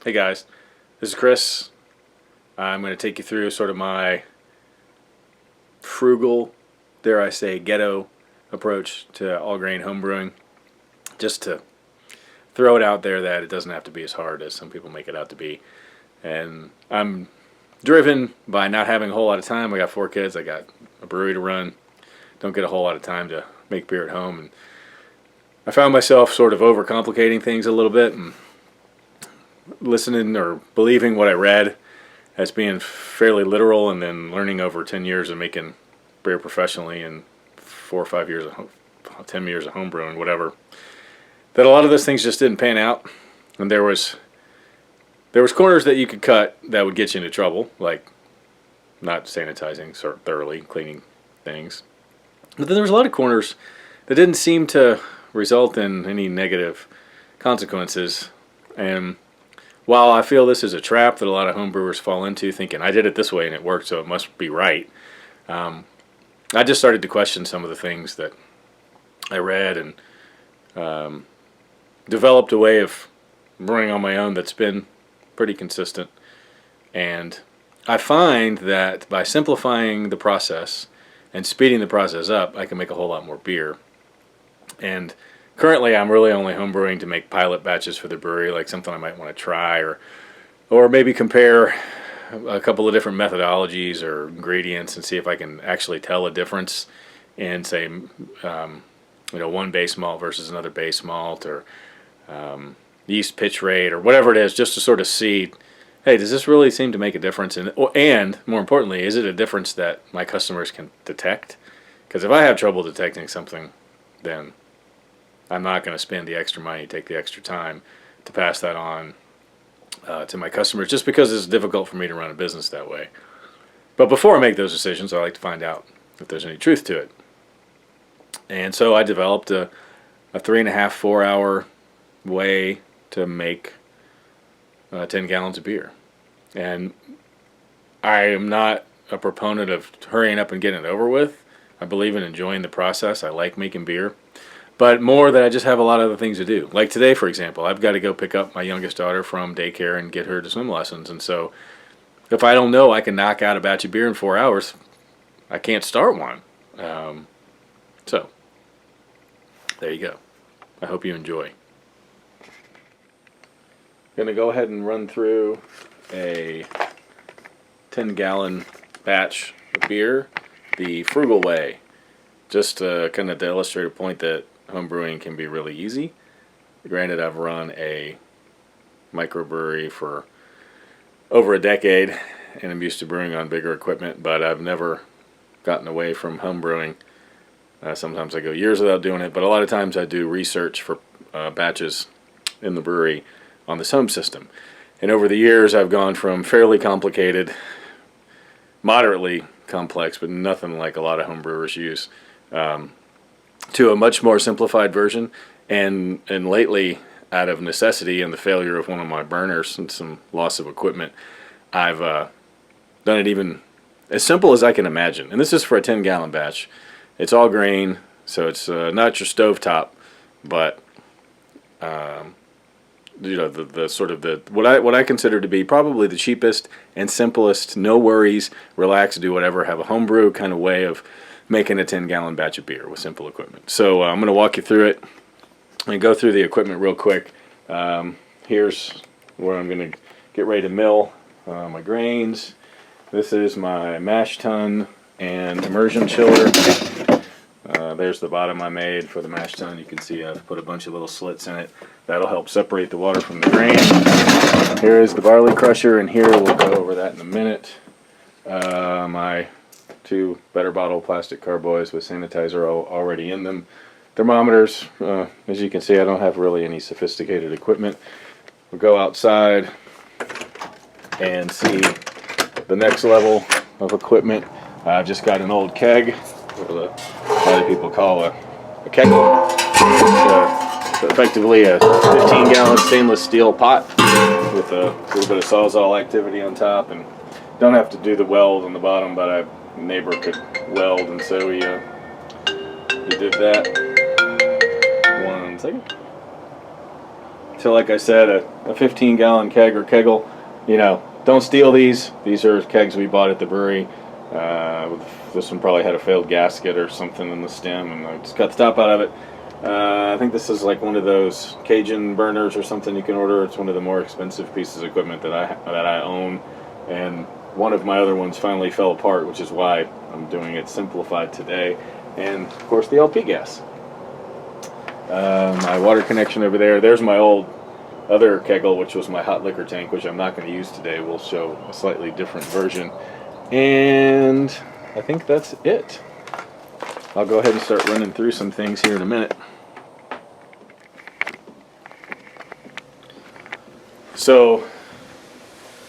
Hey guys, this is Chris. I'm going to take you through sort of my frugal, dare I say, ghetto approach to all grain homebrewing. Just to throw it out there that it doesn't have to be as hard as some people make it out to be. And I'm driven by not having a whole lot of time. I got 4 kids, I got a brewery to run, don't get a whole lot of time to make beer at home. And I found myself sort of overcomplicating things a little bit and listening or believing what I read as being fairly literal, and then learning over 10 years of making beer professionally and 4 or 5 years of 10 years of homebrewing, whatever, that a lot of those things just didn't pan out. And there was corners that you could cut that would get you into trouble, like not sanitizing thoroughly, cleaning things. But then there was a lot of corners that didn't seem to result in any negative consequences. And while I feel this is a trap that a lot of homebrewers fall into, thinking I did it this way and it worked, so it must be right, I just started to question some of the things that I read, and developed a way of brewing on my own that's been pretty consistent. And I find that by simplifying the process and speeding the process up, I can make a whole lot more beer. And currently, I'm really only homebrewing to make pilot batches for the brewery, like something I might want to try, or maybe compare a couple of different methodologies or ingredients and see if I can actually tell a difference in, say, one base malt versus another base malt, or yeast pitch rate, or whatever it is, just to sort of see, hey, does this really seem to make a difference? And more importantly, is it a difference that my customers can detect? Because if I have trouble detecting something, then I'm not going to spend the extra money, take the extra time to pass that on to my customers, just because it's difficult for me to run a business that way. But before I make those decisions, I like to find out if there's any truth to it. And so I developed a 3.5, 4 hour way to make 10 gallons of beer. And I am not a proponent of hurrying up and getting it over with. I believe in enjoying the process. I like making beer. But more that I just have a lot of other things to do. Like today, for example, I've got to go pick up my youngest daughter from daycare and get her to swim lessons. And so if I don't know I can knock out a batch of beer in 4 hours, I can't start one. So there you go. I hope you enjoy. Going to go ahead and run through a 10-gallon batch of beer the Frugal way. Just kind of to illustrate a point that homebrewing can be really easy. Granted, I've run a microbrewery for over a decade, and I'm used to brewing on bigger equipment, but I've never gotten away from homebrewing. Sometimes I go years without doing it, but a lot of times I do research for batches in the brewery on this home system. And over the years, I've gone from fairly complicated, moderately complex, but nothing like a lot of homebrewers use, to a much more simplified version. And lately, out of necessity and the failure of one of my burners and some loss of equipment, I've done it even as simple as I can imagine. And this is for a 10-gallon batch. It's all grain, so it's not your stovetop, but the sort of the what I consider to be probably the cheapest and simplest, no worries, relax, do whatever, have a homebrew kind of way of making a 10-gallon batch of beer with simple equipment. So I'm going to walk you through it and go through the equipment real quick. Here's where I'm going to get ready to mill my grains. This is my mash tun and immersion chiller. There's the bottom I made for the mash tun. You can see I've put a bunch of little slits in it. That'll help separate the water from the grain. Here is the barley crusher, and here we'll go over that in a minute. My 2 Better Bottle plastic carboys with sanitizer already in them. Thermometers. As you can see, I don't have really any sophisticated equipment. We'll go outside and see the next level of equipment. I've just got an old keg, what a lot of people call a keg. It's effectively a 15-gallon stainless steel pot with a little bit of Sawzall activity on top, and don't have to do the weld on the bottom, but a neighbor could weld, and so he did that. 1 second. to, like I said, a 15-gallon keg or keggle. You know, don't steal these. These are kegs we bought at the brewery. This one probably had a failed gasket or something in the stem, and I just cut the top out of it. I think this is like one of those Cajun burners or something you can order. It's one of the more expensive pieces of equipment that I own, and one of my other ones finally fell apart, which is why I'm doing it simplified today. And of course the LP gas. My water connection over there. There's my old other keggle, which was my hot liquor tank, which I'm not going to use today. We'll show a slightly different version. And I think that's it. I'll go ahead and start running through some things here in a minute. So,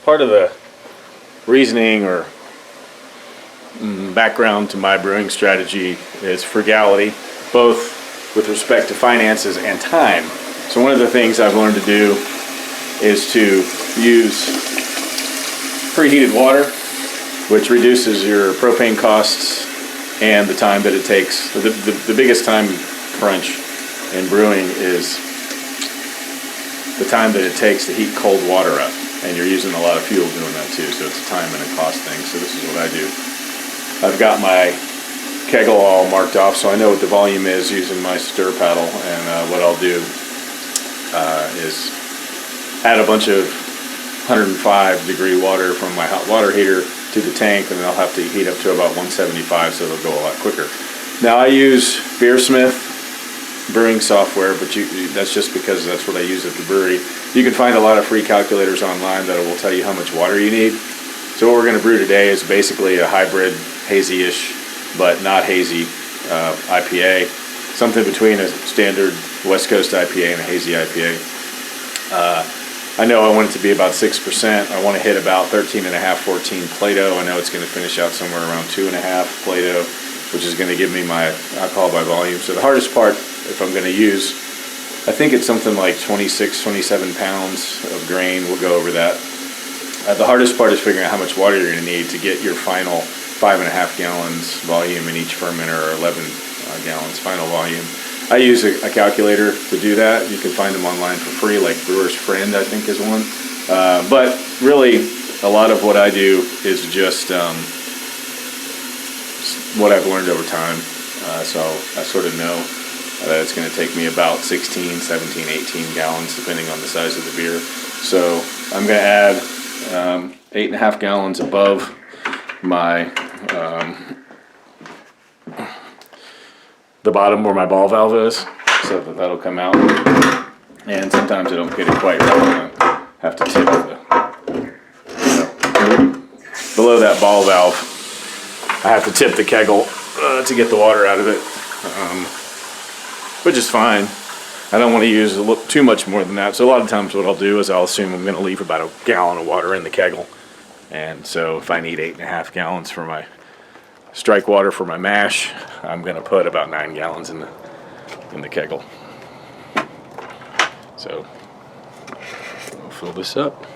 part of the reasoning or background to my brewing strategy is frugality, both with respect to finances and time. So one of the things I've learned to do is to use preheated water, which reduces your propane costs and the time that it takes. The biggest time crunch in brewing is the time that it takes to heat cold water up, and you're using a lot of fuel doing that too, so it's a time and a cost thing. So this is what I do. I've got my keggle all marked off, so I know what the volume is using my stir paddle, and what I'll do is add a bunch of 105-degree water from my hot water heater to the tank, and then I'll have to heat up to about 175, so it'll go a lot quicker. Now I use Beersmith brewing software, but that's just because that's what I use at the brewery. You can find a lot of free calculators online that will tell you how much water you need. So what we're going to brew today is basically a hybrid hazy-ish, but not hazy IPA, something between a standard West Coast IPA and a hazy IPA. I know I want it to be about 6%. I want to hit about 13.5, 14 Plato. I know it's going to finish out somewhere around 2.5 Plato, which is going to give me my alcohol by volume. So the hardest part, if I'm going to use, I think it's something like 26, 27 pounds of grain. We'll go over that. The hardest part is figuring out how much water you're going to need to get your final 5.5 gallons volume in each fermenter, or 11 gallons final volume. I use a calculator to do that. You can find them online for free, like Brewer's Friend, I think, is one. But really, a lot of what I do is just what I've learned over time. So I sort of know that it's going to take me about 16, 17, 18 gallons, depending on the size of the beer. So I'm going to add 8.5 gallons above my the bottom where my ball valve is, so that'll come out. And sometimes I don't get it quite right. I have to tip below that ball valve. I have to tip the keggle to get the water out of it, which is fine. I don't want to use too much more than that. So a lot of times what I'll do is I'll assume I'm going to leave about a gallon of water in the keggle. And so if I need 8.5 gallons for my strike water for my mash, I'm going to put about 9 gallons in the keggle. So I'll fill this up.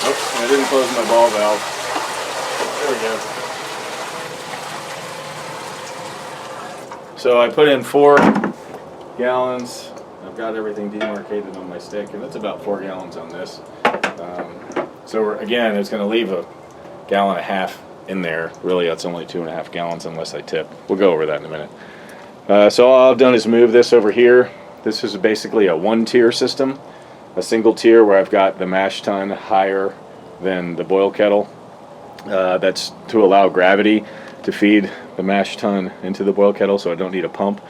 Oh, I didn't close my ball valve. There we go. So I put in 4 gallons. I've got everything demarcated on my stick, and it's about 4 gallons on this. So again, it's going to leave a gallon and a half in there. Really, that's only 2.5 gallons unless I tip. We'll go over that in a minute. So all I've done is move this over here. This is basically a 1-tier system, a single tier where I've got the mash tun higher than the boil kettle. That's to allow gravity to feed the mash tun into the boil kettle, so I don't need a pump.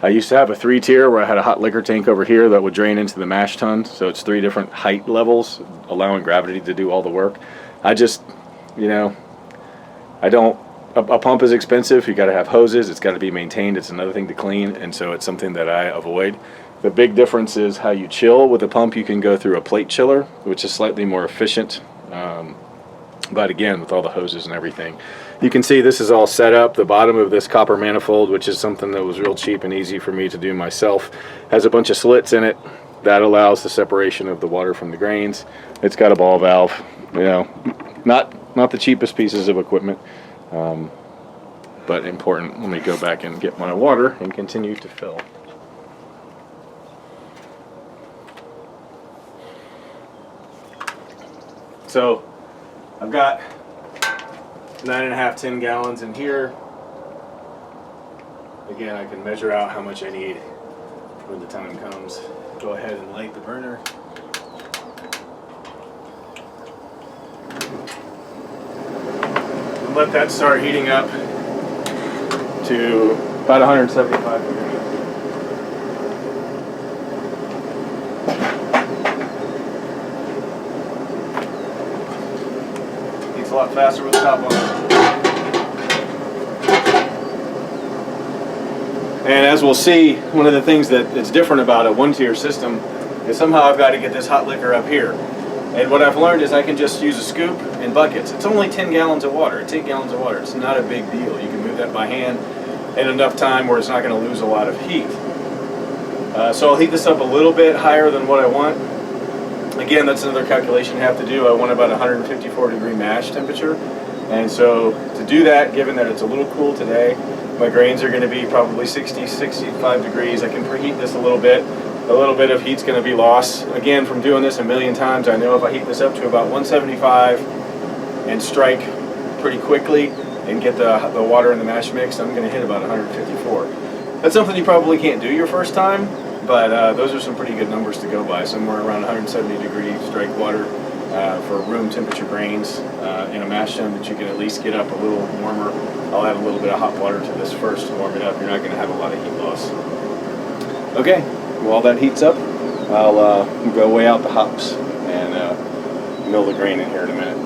I used to have a 3-tier where I had a hot liquor tank over here that would drain into the mash tun, so it's 3 different height levels, allowing gravity to do all the work. I just, a pump is expensive. You got to have hoses. It's got to be maintained. It's another thing to clean, and so it's something that I avoid. The big difference is how you chill. With a pump, you can go through a plate chiller, which is slightly more efficient. But again, with all the hoses and everything, you can see this is all set up. The bottom of this copper manifold, which is something that was real cheap and easy for me to do myself, has a bunch of slits in it that allows the separation of the water from the grains. It's got a ball valve, not the cheapest pieces of equipment. but important. Let me go back and get my water and continue to fill. So I've got 9.5, 10 gallons in here. Again, I can measure out how much I need when the time comes. Go ahead and light the burner. And let that start heating up to about 175 degrees. Heats a lot faster with the top on. And as we'll see, one of the things that's different about a one-tier system is somehow I've got to get this hot liquor up here. And what I've learned is I can just use a scoop in buckets. It's only 10 gallons of water, 10 gallons of water. It's not a big deal. You can move that by hand in enough time where it's not going to lose a lot of heat. So I'll heat this up a little bit higher than what I want. Again, that's another calculation you have to do. I want about 154 degree mash temperature. And so to do that, given that it's a little cool today, my grains are going to be probably 60, 65 degrees. I can preheat this a little bit. A little bit of heat's going to be lost. Again, from doing this a million times, I know if I heat this up to about 175 and strike pretty quickly and get the water in the mash mix, I'm going to hit about 154. That's something you probably can't do your first time, but those are some pretty good numbers to go by. Somewhere around 170 degree strike water for room temperature grains in a mash tun that you can at least get up a little warmer. I'll add a little bit of hot water to this first to warm it up. You're not going to have a lot of heat loss. Okay, while that heats up, I'll go weigh out the hops and mill the grain in here in a minute.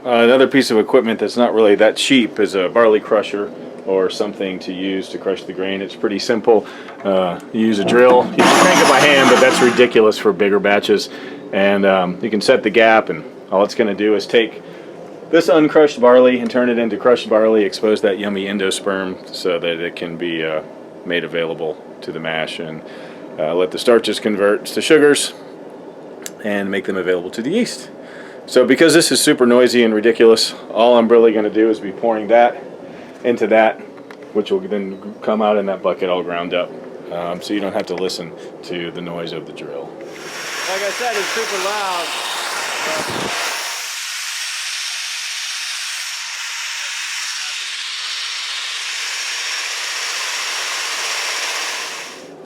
Another piece of equipment that's not really that cheap is a barley crusher or something to use to crush the grain. It's pretty simple. You use a drill. You can crank it by hand, but that's ridiculous for bigger batches. And you can set the gap, and all it's going to do is take this uncrushed barley and turn it into crushed barley, expose that yummy endosperm so that it can be made available to the mash, and let the starches convert to sugars and make them available to the yeast. So because this is super noisy and ridiculous, all I'm really going to do is be pouring that into that, which will then come out in that bucket all ground up. So you don't have to listen to the noise of the drill. Like I said, it's super loud.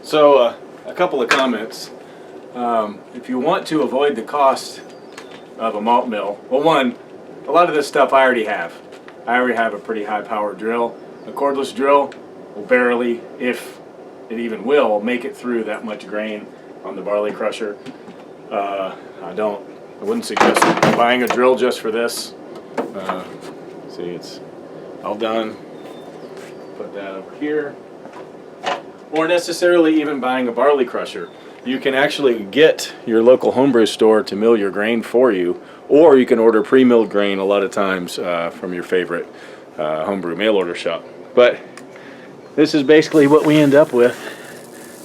So a couple of comments. If you want to avoid the cost of a malt mill, well, one, a lot of this stuff I already have. I already have a pretty high powered drill. A cordless drill will barely, if it even will, make it through that much grain on the barley crusher. I wouldn't suggest buying a drill just for this. See, it's all done. Put that over here. Or necessarily even buying a barley crusher. You can actually get your local homebrew store to mill your grain for you, or you can order pre-milled grain a lot of times from your favorite homebrew mail order shop. But this is basically what we end up with,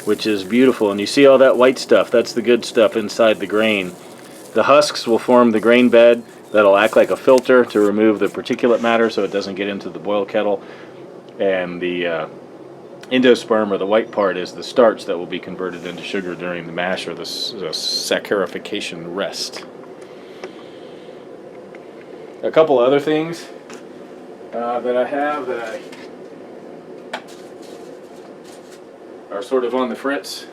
which is beautiful. And you see all that white stuff, that's the good stuff inside the grain. The husks will form the grain bed that'll act like a filter to remove the particulate matter so it doesn't get into the boil kettle. And the endosperm, or the white part, is the starch that will be converted into sugar during the mash or the saccharification rest. A couple other things that I have that are sort of on the fritz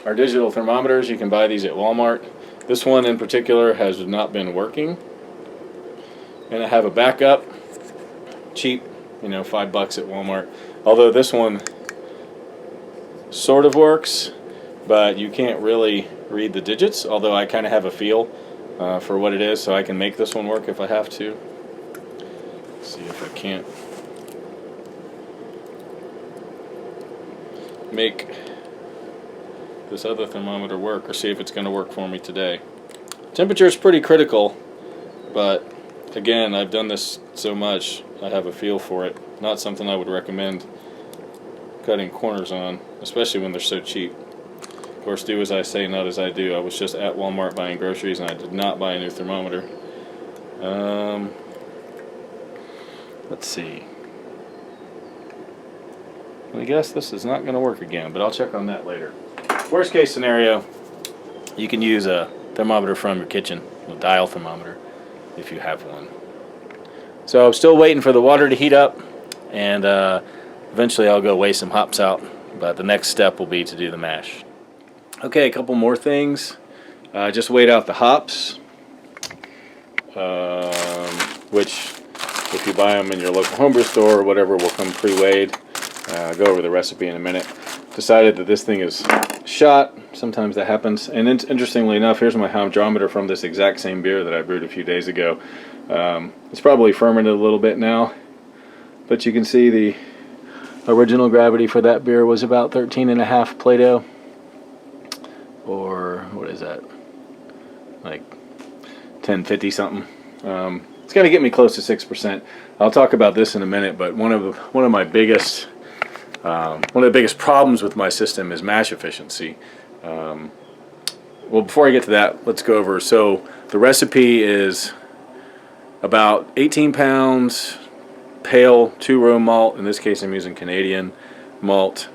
are digital thermometers. You can buy these at Walmart. This one in particular has not been working. And I have a backup, cheap, $5 at Walmart. Although this one sort of works, but you can't really read the digits, although I kind of have a feel for what it is, so I can make this one work if I have to. Let's see if I can't make this other thermometer work, or see if it's going to work for me today. Temperature is pretty critical, but again, I've done this so much, I have a feel for it. Not something I would recommend cutting corners on, especially when they're so cheap. Of course, do as I say, not as I do. I was just at Walmart buying groceries, and I did not buy a new thermometer. Let's see. I guess this is not going to work again, but I'll check on that later. Worst case scenario, you can use a thermometer from your kitchen, a dial thermometer, if you have one. So I'm still waiting for the water to heat up, and eventually I'll go weigh some hops out, but the next step will be to do the mash. Okay, a couple more things. Just weighed out the hops, which if you buy them in your local homebrew store or whatever will come pre-weighed. I'll go over the recipe in a minute. Decided that this thing is shot. Sometimes that happens. And interestingly enough, here's my hydrometer from this exact same beer that I brewed a few days ago. It's probably fermented a little bit now, but you can see the original gravity for that beer was about 13.5 Plato, or what is that, like 1050 something. It's going to get me close to 6%. I'll talk about this in a minute, but one of the biggest problems with my system is mash efficiency. Well, before I get to that, let's go over. So the recipe is about 18 pounds pale 2-row malt. In this case, I'm using Canadian malt.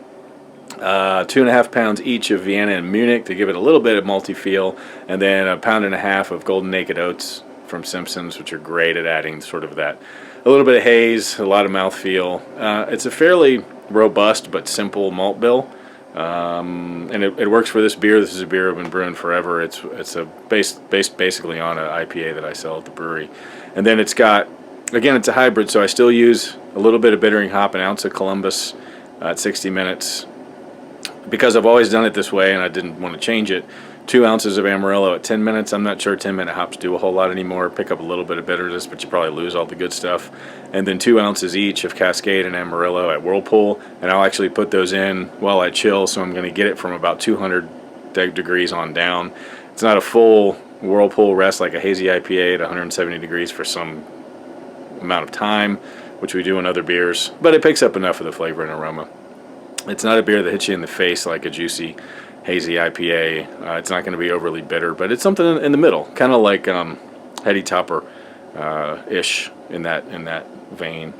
2.5 pounds each of Vienna and Munich to give it a little bit of malty feel, and then 1.5 pounds of Golden Naked Oats from Simpson's, which are great at adding sort of that, a little bit of haze, a lot of mouthfeel. It's a fairly robust but simple malt bill, and it works for this beer. This is a beer I've been brewing forever. It's based basically on an IPA that I sell at the brewery, and then it's got, again, it's a hybrid, so I still use a little bit of bittering hop, an ounce of Columbus at 60 minutes, because I've always done it this way and I didn't want to change it. 2 ounces of Amarillo at 10 minutes. I'm not sure 10-minute hops do a whole lot anymore. Pick up a little bit of bitterness, but you probably lose all the good stuff. And then 2 ounces each of Cascade and Amarillo at Whirlpool, and I'll actually put those in while I chill, so I'm going to get it from about 200 degrees on down. It's not a full Whirlpool rest like a hazy IPA at 170 degrees for some amount of time, which we do in other beers, but it picks up enough of the flavor and aroma. It's not a beer that hits you in the face like a juicy hazy IPA. It's not going to be overly bitter, but it's something in the middle, kind of like Heady Topper ish in that vein.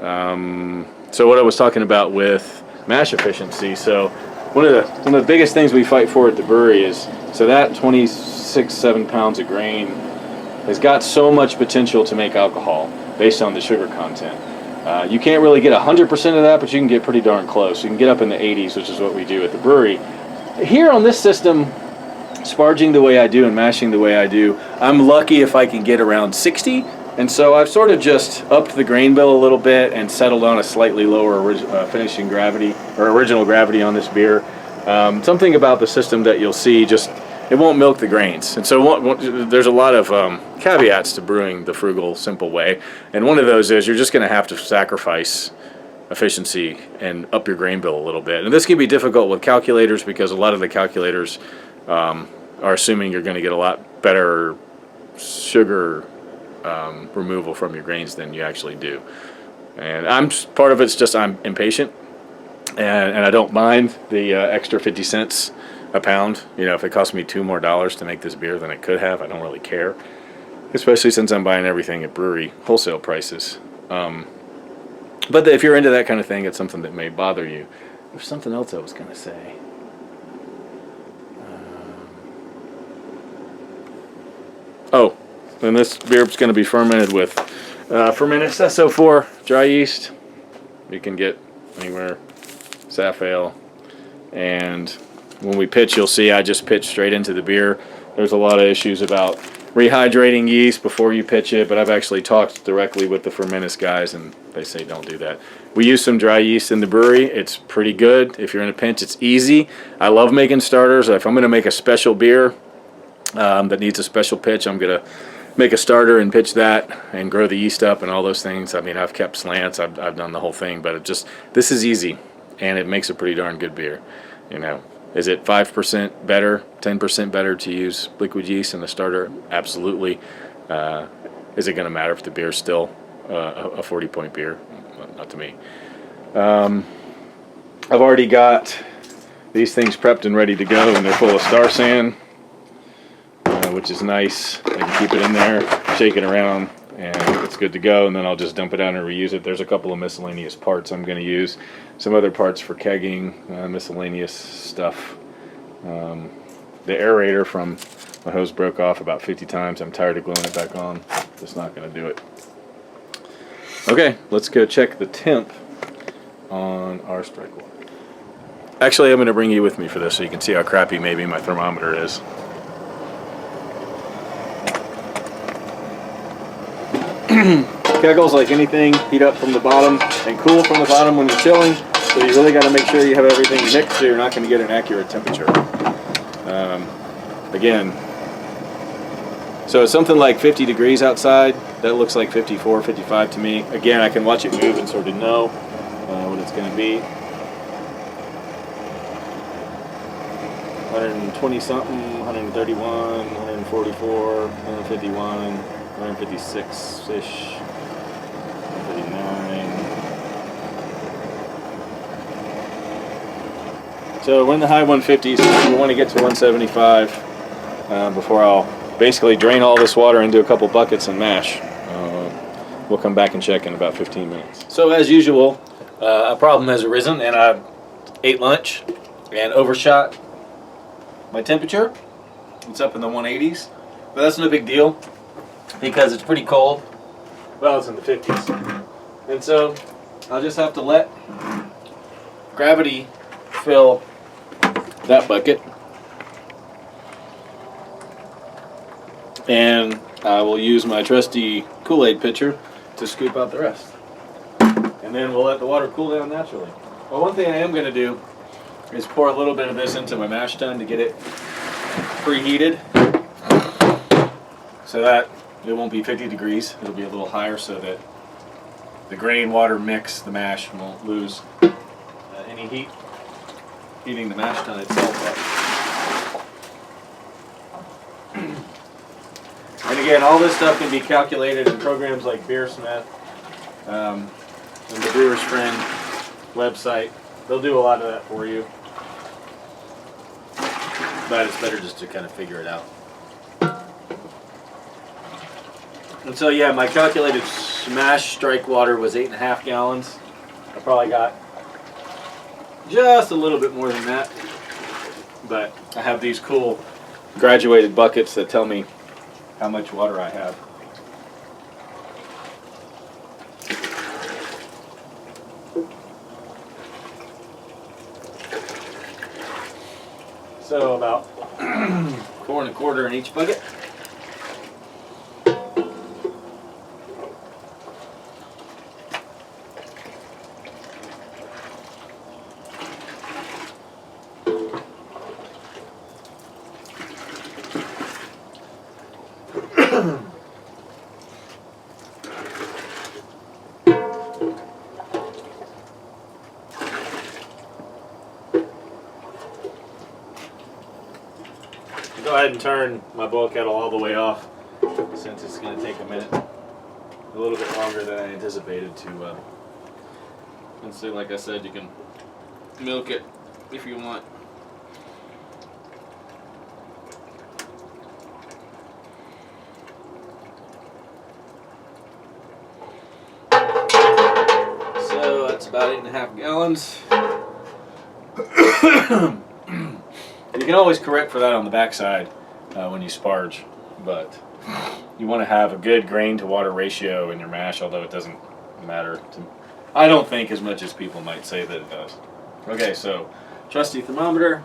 So what I was talking about with mash efficiency. So one of the biggest things we fight for at the brewery is, so that 26-7 pounds of grain has got so much potential to make alcohol based on the sugar content. You can't really get 100% of that, but you can get pretty darn close. You can get up in the 80s, which is what we do at the brewery. Here on this system, sparging the way I do and mashing the way I do, I'm lucky if I can get around 60, and so I've sort of just upped the grain bill a little bit and settled on a slightly lower finishing gravity, or original gravity on this beer. Something about the system that you'll see, just it won't milk the grains. And so there's a lot of caveats to brewing the Frugal simple way, and one of those is you're just going to have to sacrifice efficiency and up your grain bill a little bit. And this can be difficult with calculators, because a lot of the calculators are assuming you're going to get a lot better sugar removal from your grains than you actually do. And part of it's just I'm impatient, and I don't mind the extra 50 cents a pound. You know, if it costs me $2 more to make this beer than it could have, I don't really care, especially since I'm buying everything at brewery wholesale prices. But if you're into that kind of thing, it's something that may bother you. There's something else I was going to say. And this beer is going to be fermented with fermented SO4 dry yeast. You can get anywhere, Saf Ale. And when we pitch, you'll see I just pitch straight into the beer. There's a lot of issues about rehydrating yeast before you pitch it, but I've actually talked directly with the fermentist guys, and they say don't do that. We use some dry yeast in the brewery. It's pretty good. If you're in a pinch, it's easy. I love making starters. If I'm going to make a special beer that needs a special pitch, I'm going to make a starter and pitch that and grow the yeast up and all those things. I mean, I've kept slants. I've done the whole thing, but this is easy, and it makes a pretty darn good beer. You know, is it 5% better, 10% better to use liquid yeast in a starter? Absolutely. Is it going to matter if the beer's still a 40-point beer? Not to me. I've already got these things prepped and ready to go, and they're full of Star San, which is nice. I can keep it in there, shake it around, and it's good to go, and then I'll just dump it out and reuse it. There's a couple of miscellaneous parts I'm going to use. Some other parts for kegging, miscellaneous stuff. The aerator from my hose broke off about 50 times. I'm tired of gluing it back on. Just not going to do it. Okay, let's go check the temp on our strike water. Actually, I'm going to bring you with me for this so you can see how crappy maybe my thermometer is. Kegels, like anything, heat up from the bottom and cool from the bottom when you're chilling. So you really got to make sure you have everything mixed so you're not going to get an accurate temperature. Again, so it's something like 50 degrees outside. That looks like 54, 55 to me. Again, I can watch it move and sort of know what it's going to be. 120 something, 131, 144, 151, 156-ish, 159. So we're in the high 150s. We want to get to 175 before I'll basically drain all this water into a couple buckets and mash. We'll come back and check in about 15 minutes. So as usual, a problem has arisen, and I ate lunch and overshot my temperature. It's up in the 180s, but that's no big deal because it's pretty cold. Well, it's in the 50s. And so I'll just have to let gravity fill that bucket. And I will use my trusty Kool-Aid pitcher to scoop out the rest. And then we'll let the water cool down naturally. Well, one thing I am going to do is pour a little bit of this into my mash tun to get it preheated so that it won't be 50 degrees. It'll be a little higher so that the grain water mix, the mash, won't lose any heat, heating the mash tun itself up. And again, all this stuff can be calculated in programs like Beersmith and the Brewer's Friend website. They'll do a lot of that for you. But it's better just to kind of figure it out. And so yeah, my calculated smash strike water was 8.5 gallons. I probably got just a little bit more than that. But I have these cool graduated buckets that tell me how much water I have. So about 4 1/4 in each bucket. Go ahead and turn my boil kettle all the way off since it's going to take a minute, a little bit longer than I anticipated to. And so, like I said, you can milk it if you want. So that's about 8.5 gallons. You can always correct for that on the backside when you sparge, but you want to have a good grain to water ratio in your mash, although it doesn't matter I don't think as much as people might say that it does. Okay, so trusty thermometer.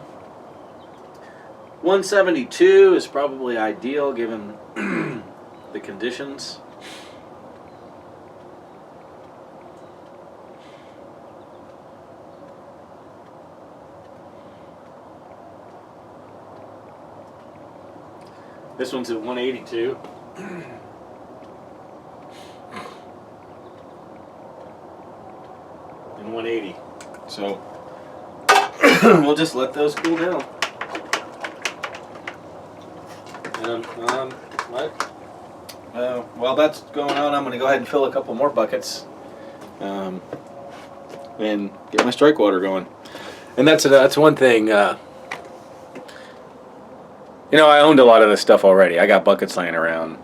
172 is probably ideal given the conditions. This one's at 182. And 180. So we'll just let those cool down. And while that's going on, I'm going to go ahead and fill a couple more buckets and get my strike water going. And that's one thing. You know, I owned a lot of this stuff already. I got buckets laying around.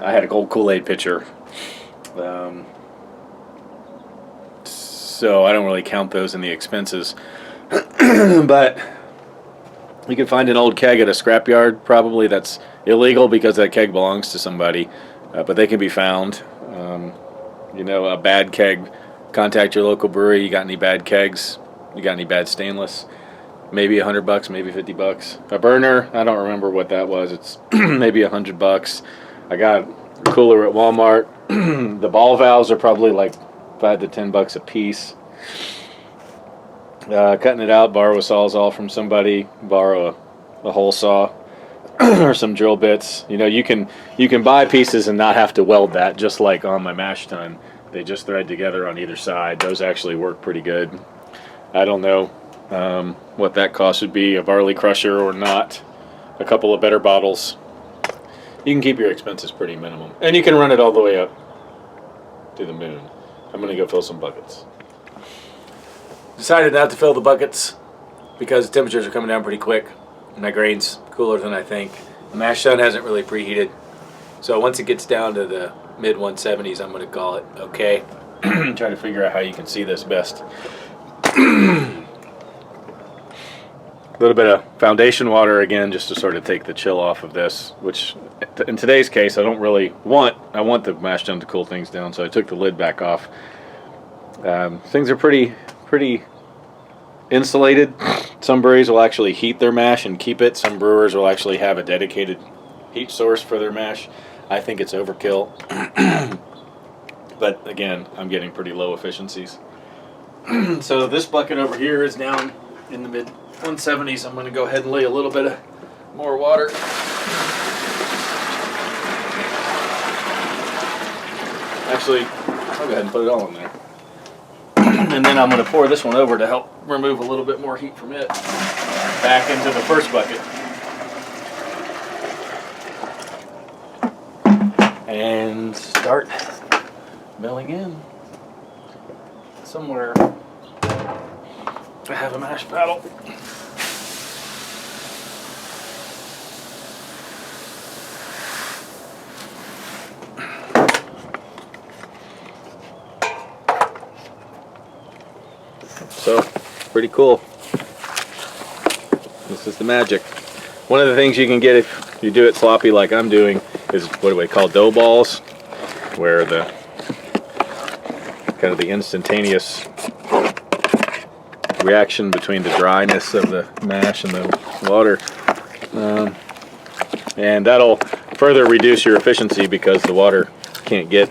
I had a gold Kool-Aid pitcher. So I don't really count those in the expenses. But you can find an old keg at a scrapyard. Probably that's illegal because that keg belongs to somebody, but they can be found. A bad keg, contact your local brewery. You got any bad kegs? You got any bad stainless? Maybe $100, maybe $50. A burner, I don't remember what that was. It's maybe $100. I got a cooler at Walmart. The ball valves are probably like $5 to $10 a piece. Cutting it out, borrow a sawzall from somebody, borrow a hole saw or some drill bits. You can buy pieces and not have to weld that, just like on my mash tun. They just thread together on either side. Those actually work pretty good. I don't know what that cost would be, a barley crusher or not. A couple of better bottles. You can keep your expenses pretty minimum. And you can run it all the way up to the moon. I'm going to go fill some buckets. Decided not to fill the buckets because the temperatures are coming down pretty quick. My grain's cooler than I think. The mash tun hasn't really preheated. So once it gets down to the mid 170s, I'm going to call it okay. Try to figure out how you can see this best. A little bit of foundation water again, just to sort of take the chill off of this, which in today's case I don't really want. I want the mash tun to cool things down, so I took the lid back off. Things are pretty insulated. Some breweries will actually heat their mash and keep it. Some brewers will actually have a dedicated heat source for their mash. I think it's overkill. But again, I'm getting pretty low efficiencies. So this bucket over here is down in the mid 170s. I'm going to go ahead and lay a little bit of more water. Actually, I'll go ahead and put it all in there. And then I'm going to pour this one over to help remove a little bit more heat from it back into the first bucket. And start milling in. Somewhere I have a mash paddle. So, pretty cool. This is the magic. One of the things you can get if you do it sloppy like I'm doing is what do we call dough balls, where the kind of the instantaneous reaction between the dryness of the mash and the water, and that'll further reduce your efficiency because the water can't get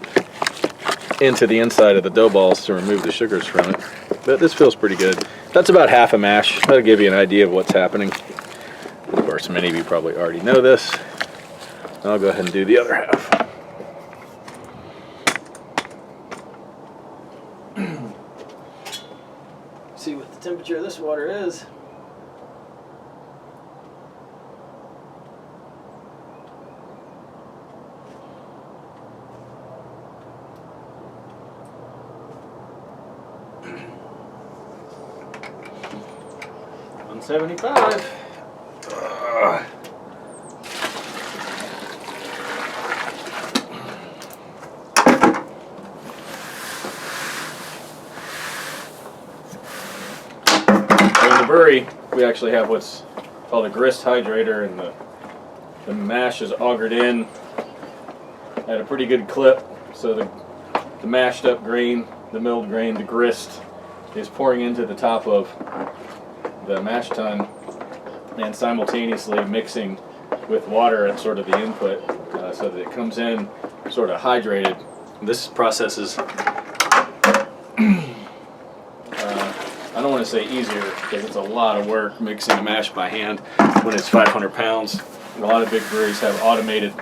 into the inside of the dough balls to remove the sugars from it. But this feels pretty good. That's about half a mash. That'll give you an idea of what's happening. Of course, many of you probably already know this. I'll go ahead and do the other half. See what the temperature of this water is. $175. In the brewery, we actually have what's called a grist hydrator, and the mash is augered in at a pretty good clip, so the mashed up grain, the milled grain, the grist is pouring into the top of the mash tun and simultaneously mixing with water at sort of the input, so that it comes in sort of hydrated. This process is I don't want to say easier because it's a lot of work mixing a mash by hand when it's 500 pounds. And a lot of big breweries have automated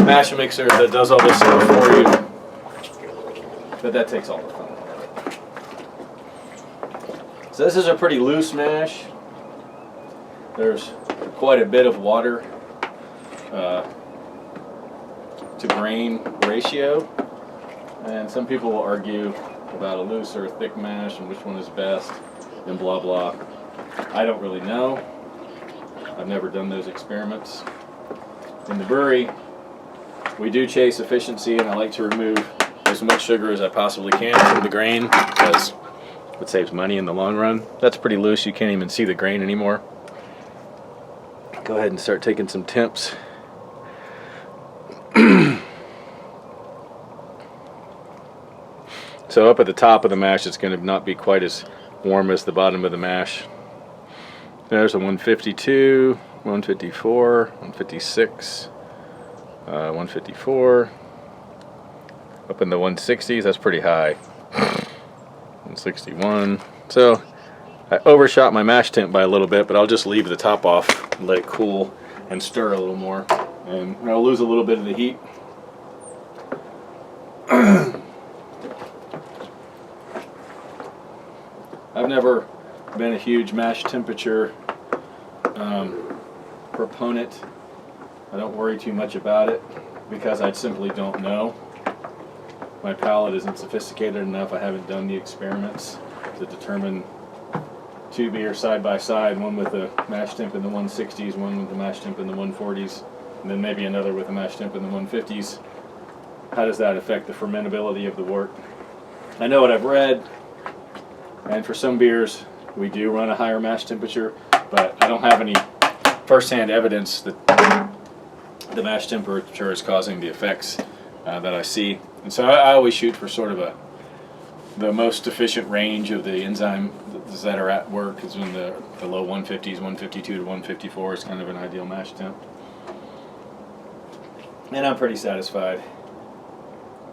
mash mixer that does all this stuff for you, but that takes all the fun. So this is a pretty loose mash. There's quite a bit of water to grain ratio, and some people will argue about a loose or a thick mash and which one is best and blah blah. I don't really know. I've never done those experiments. In the brewery, We do chase efficiency, and I like to remove as much sugar as I possibly can from the grain because it saves money in the long run. That's pretty loose. You can't even see the grain anymore. Go ahead and start taking some temps. So up at the top of the mash, it's going to not be quite as warm as the bottom of the mash. There's a 152, 154, 156, 154. Up in the 160s, that's pretty high. 161. So I overshot my mash temp by a little bit, but I'll just leave the top off and let it cool and stir a little more. And I'll lose a little bit of the heat. I've never been a huge mash temperature proponent. I don't worry too much about it because I simply don't know. My palate isn't sophisticated enough. I haven't done the experiments to determine two beers side by side, one with a mash temp in the 160s, one with a mash temp in the 140s, and then maybe another with a mash temp in the 150s. How does that affect the fermentability of the wort? I know what I've read, and for some beers we do run a higher mash temperature, but I don't have any first-hand evidence that the mash temperature is causing the effects that I see. And so I always shoot for sort of the most efficient range of the enzymes that are at work, is in the low 150s, 152 to 154 is kind of an ideal mash temp. And I'm pretty satisfied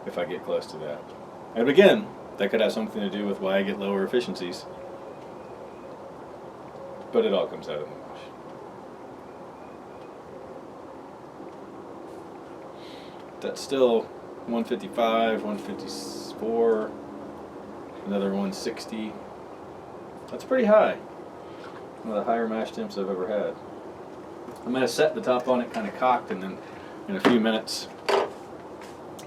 if I get close to that. And again, that could have something to do with why I get lower efficiencies. But it all comes out of the mash. That's still 155, 154, another 160. That's pretty high. One of the higher mash temps I've ever had. I'm going to set the top on it kind of cocked, and then in a few minutes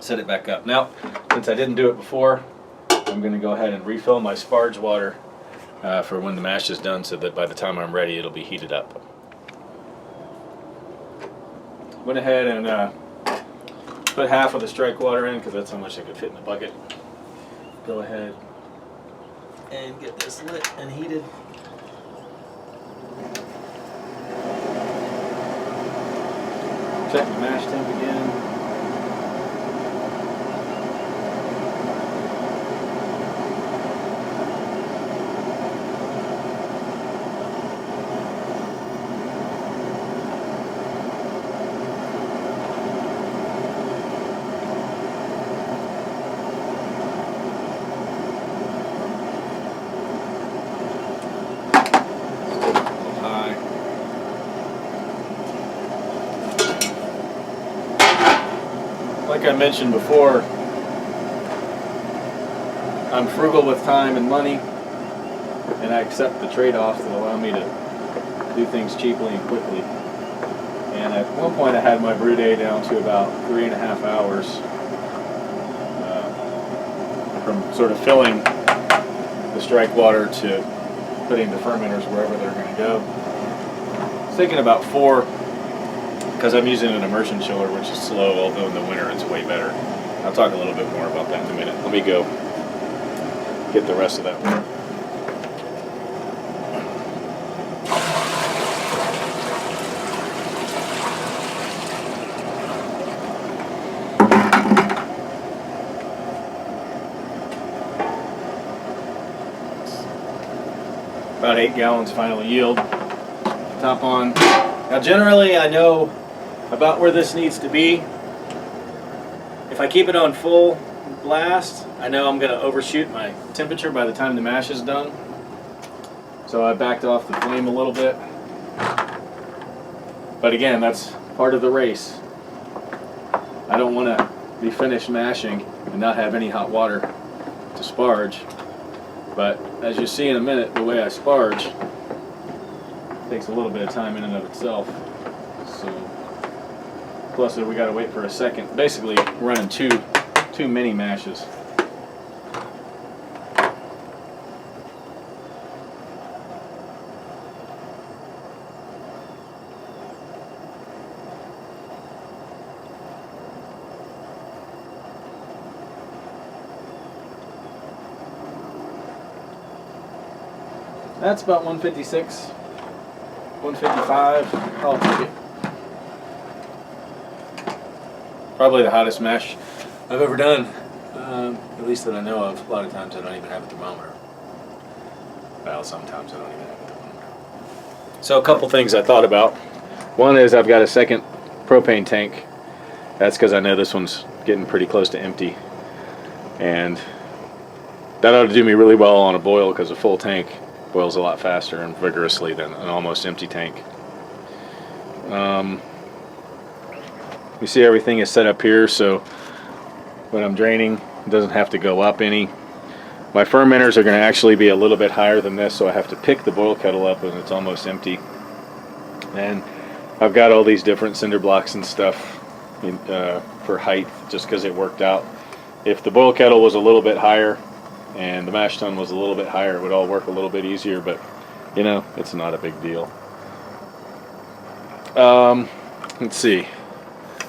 set it back up. Now, since I didn't do it before, I'm going to go ahead and refill my sparge water for when the mash is done, so that by the time I'm ready it'll be heated up. Went ahead and put half of the strike water in because that's how much I could fit in the bucket. Go ahead and get this lit and heated. Check the mash temp again. Like I mentioned before, I'm frugal with time and money, and I accept the trade-offs that allow me to do things cheaply and quickly. And at one point I had my brew day down to about 3.5 hours from sort of filling the strike water to putting the fermenters wherever they're going to go. I was thinking about 4, because I'm using an immersion chiller, which is slow, although in the winter it's way better. I'll talk a little bit more about that in a minute. Let me go get the rest of that work. About 8 gallons final yield. Top on. Now generally I know about where this needs to be. If I keep it on full blast, I know I'm going to overshoot my temperature by the time the mash is done. So I backed off the flame a little bit. But again, that's part of the race. I don't want to be finished mashing and not have any hot water to sparge. But as you see in a minute, the way I sparge takes a little bit of time in and of itself. So plus we got to wait for a second. Basically running two mini mashes. That's about 156, 155. I'll take it. Probably the hottest mash I've ever done, at least that I know of. A lot of times I don't even have a thermometer. Well, sometimes I don't even have a thermometer. So a couple things I thought about. One is I've got a second propane tank. That's because I know this one's getting pretty close to empty. And that ought to do me really well on a boil, because a full tank boils a lot faster and vigorously than an almost empty tank. You see everything is set up here, so when I'm draining, it doesn't have to go up any. My fermenters are going to actually be a little bit higher than this, so I have to pick the boil kettle up when it's almost empty. And I've got all these different cinder blocks and stuff for height, just because it worked out. If the boil kettle was a little bit higher and the mash tun was a little bit higher, it would all work a little bit easier, but you know, it's not a big deal. Let's see.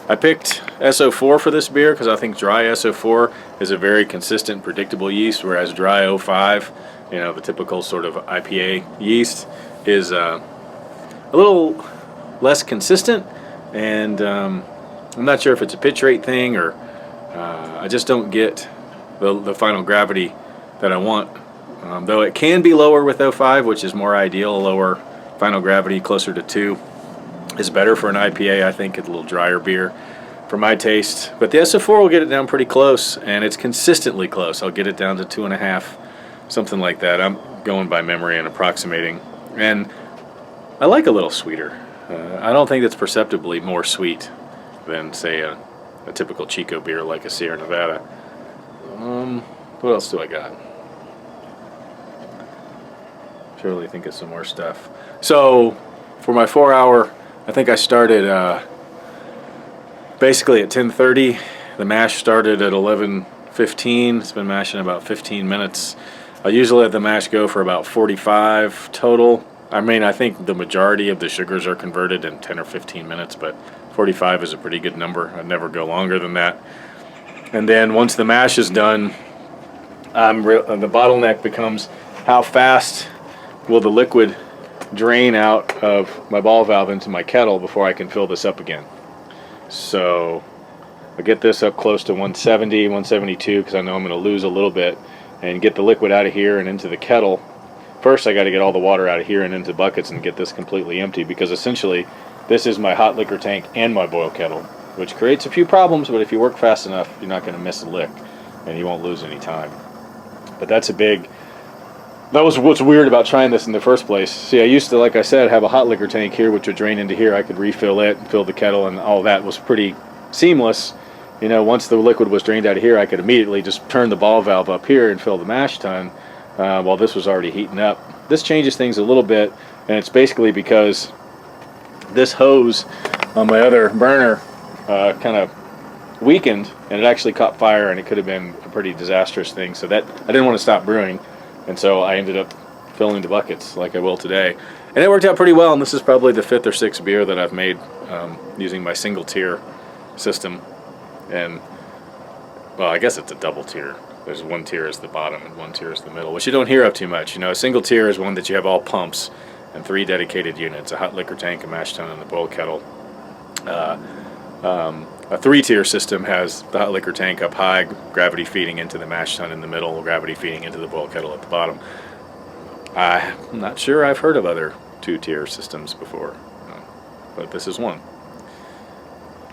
I picked SO4 for this beer because I think dry SO4 is a very consistent, predictable yeast, whereas dry O5, you know, the typical sort of IPA yeast, is a little less consistent, and I'm not sure if it's a pitch rate thing or I just don't get the final gravity that I want. Though it can be lower with O5, which is more ideal. A lower final gravity, closer to 2, is better for an IPA. I think it's a little drier beer for my taste. But the SO4 will get it down pretty close, and it's consistently close. I'll get it down to 2.5, something like that. I'm going by memory and approximating. And I like a little sweeter. I don't think it's perceptibly more sweet than, say, a typical Chico beer like a Sierra Nevada. What else do I got? Surely think of some more stuff. So for my 4-hour, I think I started basically at 10:30. The mash started at 11:15. It's been mashing about 15 minutes. I usually let the mash go for about 45 total. I mean, I think the majority of the sugars are converted in 10 or 15 minutes, but 45 is a pretty good number. I'd never go longer than that. And then once the mash is done, the bottleneck becomes how fast will the liquid drain out of my ball valve into my kettle before I can fill this up again. So I get this up close to 170, 172, because I know I'm going to lose a little bit, and get the liquid out of here and into the kettle. First I got to get all the water out of here and into buckets and get this completely empty, because essentially this is my hot liquor tank and my boil kettle, which creates a few problems, but if you work fast enough, you're not going to miss a lick and you won't lose any time. But that was what's weird about trying this in the first place. See, I used to, like I said, have a hot liquor tank here, which would drain into here. I could refill it, fill the kettle, and all that was pretty seamless. You know, once the liquid was drained out of here, I could immediately just turn the ball valve up here and fill the mash tun while this was already heating up. This changes things a little bit, and it's basically because this hose on my other burner kind of weakened, and it actually caught fire, and it could have been a pretty disastrous thing. So that I didn't want to stop brewing, and so I ended up filling the buckets like I will today, and it worked out pretty well. And this is probably the 5th or 6th beer that I've made using my single tier system. And well, I guess it's a double tier. There's one tier as the bottom and one tier as the middle, which you don't hear of too much. You know, a single tier is one that you have all pumps and 3 dedicated units: a hot liquor tank, a mash tun, and the boil kettle. A 3-tier system has the hot liquor tank up high, gravity feeding into the mash tun in the middle, gravity feeding into the boil kettle at the bottom. I'm not sure I've heard of other 2-tier systems before, but this is one.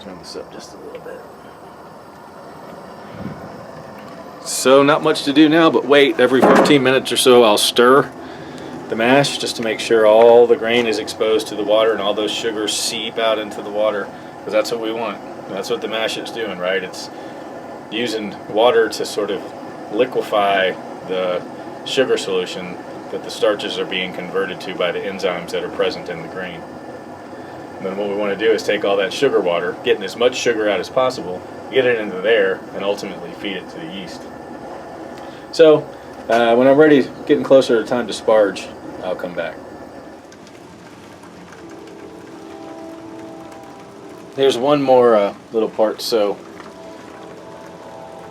Turn this up just a little bit. So not much to do now, but wait. Every 15 minutes or so I'll stir the mash just to make sure all the grain is exposed to the water and all those sugars seep out into the water, because that's what we want. That's what the mash is doing, right? It's using water to sort of liquefy the sugar solution that the starches are being converted to by the enzymes that are present in the grain. And then what we want to do is take all that sugar water, getting as much sugar out as possible, get it into there, and ultimately feed it to the yeast. So when I'm ready, getting closer to time to sparge, I'll come back. There's one more little part. So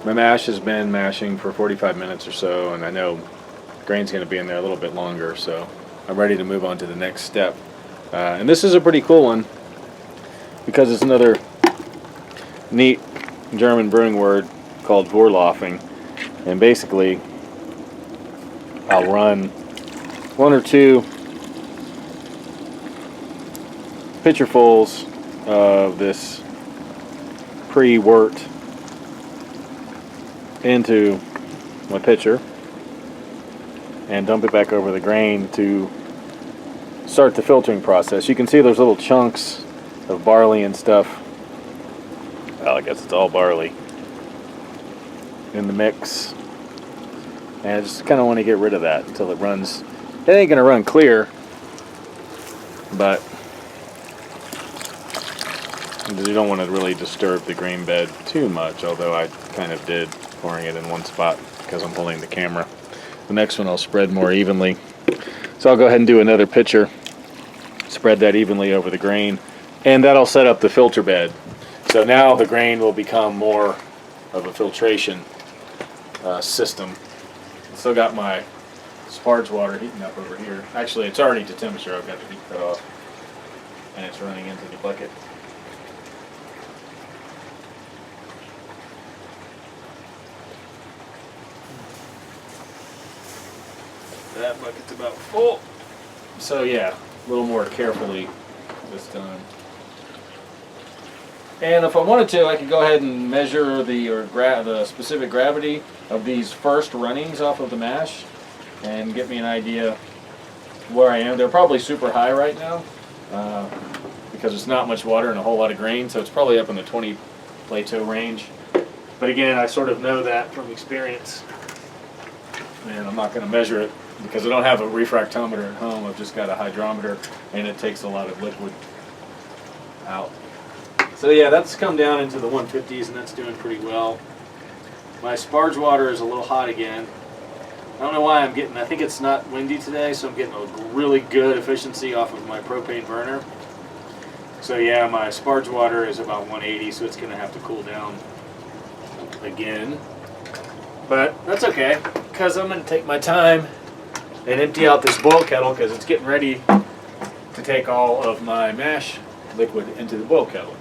my mash has been mashing for 45 minutes or so, and I know Grain's going to be in there a little bit longer, so I'm ready to move on to the next step. And this is a pretty cool one because it's another neat German brewing word called Vorlaufing. And basically, I'll run 1 or 2 pitcherfuls of this pre-wort into my pitcher and dump it back over the grain to start the filtering process. You can see there's little chunks of barley and stuff. Well, I guess it's all barley in the mix. And I just kind of want to get rid of that until it runs. It ain't going to run clear, but you don't want to really disturb the grain bed too much, although I kind of did, pouring it in one spot because I'm holding the camera. The next one I'll spread more evenly. So I'll go ahead and do another pitcher, spread that evenly over the grain, and that'll set up the filter bed. So now the grain will become more of a filtration system. Still got my sparge water heating up over here. Actually, it's already to temperature. I've got the heat cut off, and it's running into the bucket. That bucket's about full. So yeah, a little more carefully this time. And if I wanted to, I could go ahead and measure the specific gravity of these first runnings off of the mash and get me an idea where I am. They're probably super high right now because there's not much water and a whole lot of grain, so it's probably up in the 20 plateau range. But again, I sort of know that from experience, and I'm not going to measure it because I don't have a refractometer at home. I've just got a hydrometer, and it takes a lot of liquid out. So yeah, that's come down into the 150s, and that's doing pretty well. My sparge water is a little hot again. I don't know why I'm getting, I think it's not windy today, so I'm getting a really good efficiency off of my propane burner. So yeah, my sparge water is about 180, so it's going to have to cool down again. But that's okay, because I'm going to take my time and empty out this boil kettle because it's getting ready to take all of my mash liquid into the boil kettle.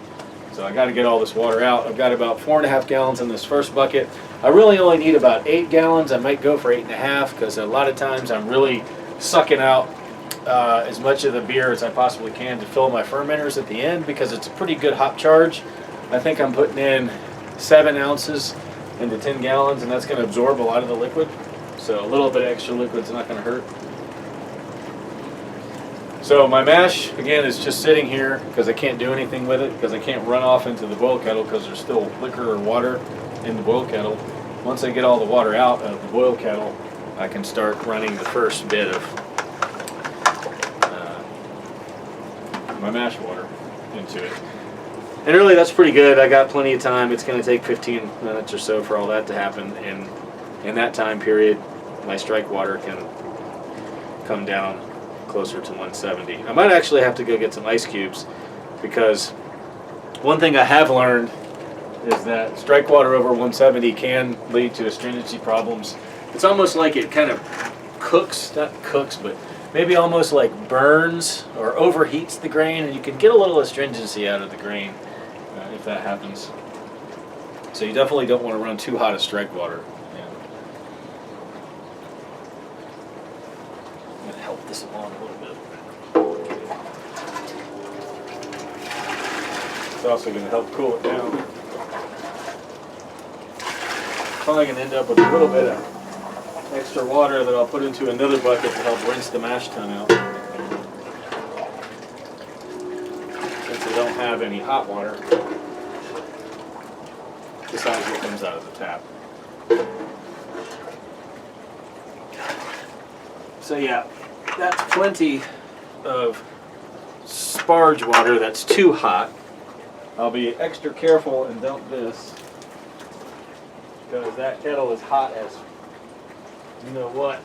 So I got to get all this water out. I've got about 4.5 gallons in this first bucket. I really only need about 8 gallons. I might go for 8.5 because a lot of times I'm really sucking out as much of the beer as I possibly can to fill my fermenters at the end because it's a pretty good hop charge. I think I'm putting in 7 ounces into 10 gallons, and that's going to absorb a lot of the liquid. So a little bit of extra liquid's not going to hurt. So my mash, again, is just sitting here because I can't do anything with it because I can't run off into the boil kettle because there's still liquor or water in the boil kettle. Once I get all the water out of the boil kettle, I can start running the first bit of my mash water into it. And really, that's pretty good. I got plenty of time. It's going to take 15 minutes or so for all that to happen. And in that time period, my strike water can come down closer to 170. I might actually have to go get some ice cubes because one thing I have learned is that strike water over 170 can lead to astringency problems. It's almost like it kind of cooks, not cooks, but maybe almost like burns or overheats the grain, and you can get a little astringency out of the grain if that happens. So you definitely don't want to run too hot a strike water. I'm going to help this along a little bit. It's also going to help cool it down. Probably going to end up with a little bit of extra water that I'll put into another bucket to help rinse the mash tun out. Since I don't have any hot water, besides what comes out of the tap. So yeah, that's plenty of sparge water that's too hot. I'll be extra careful and dump this because that kettle is hot as you know what.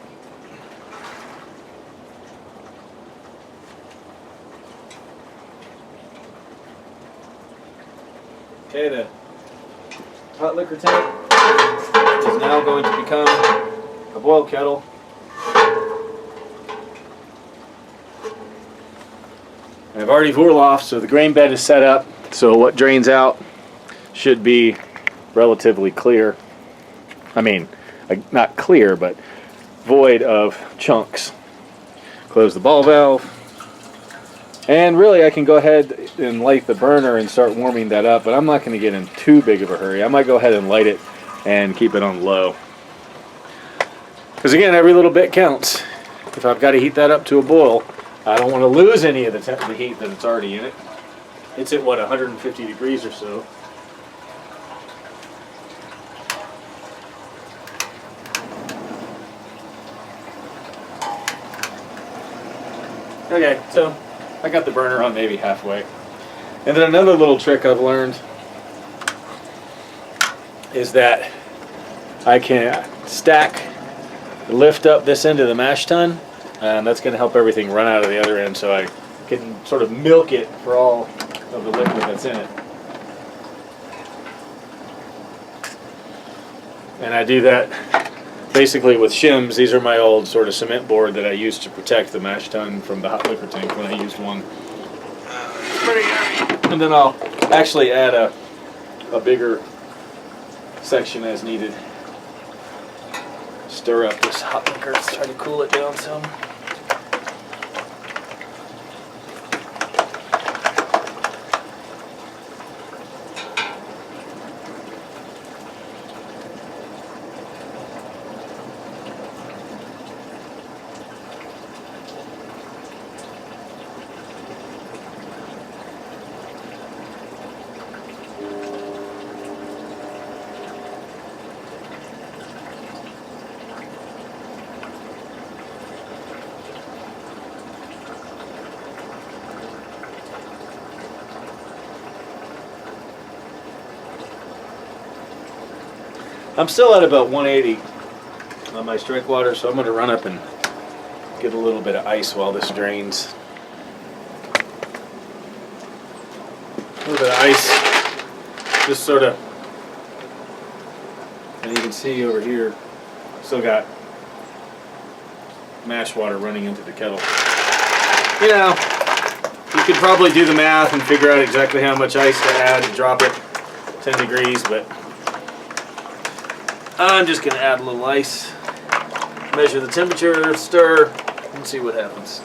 Okay, the hot liquor tank is now going to become a boil kettle. I've already Vorloff, so the grain bed is set up. So what drains out should be relatively clear. I mean, not clear, but void of chunks. Close the ball valve. And really I can go ahead and light the burner and start warming that up, but I'm not going to get in too big of a hurry. I might go ahead and light it and keep it on low. Because again, every little bit counts. If I've got to heat that up to a boil, I don't want to lose any of the heat that it's already in it. It's at what, 150 degrees or so. Okay, so I got the burner on maybe halfway. And then another little trick I've learned is that I can lift up this end of the mash tun, and that's going to help everything run out of the other end, so I can sort of milk it for all of the liquid that's in it. And I do that basically with shims. These are my old sort of cement board that I used to protect the mash tun from the hot liquor tank when I used one. It's pretty heavy. And then I'll actually add a bigger section as needed. Stir up this hot liquor, let's try to cool it down some. I'm still at about 180 on my strike water, so I'm going to run up and get a little bit of ice while this drains. A little bit of ice, just sort of, and you can see over here, still got mash water running into the kettle. You know, you could probably do the math and figure out exactly how much ice to add to drop it 10 degrees, but I'm just going to add a little ice, measure the temperature, stir, and see what happens.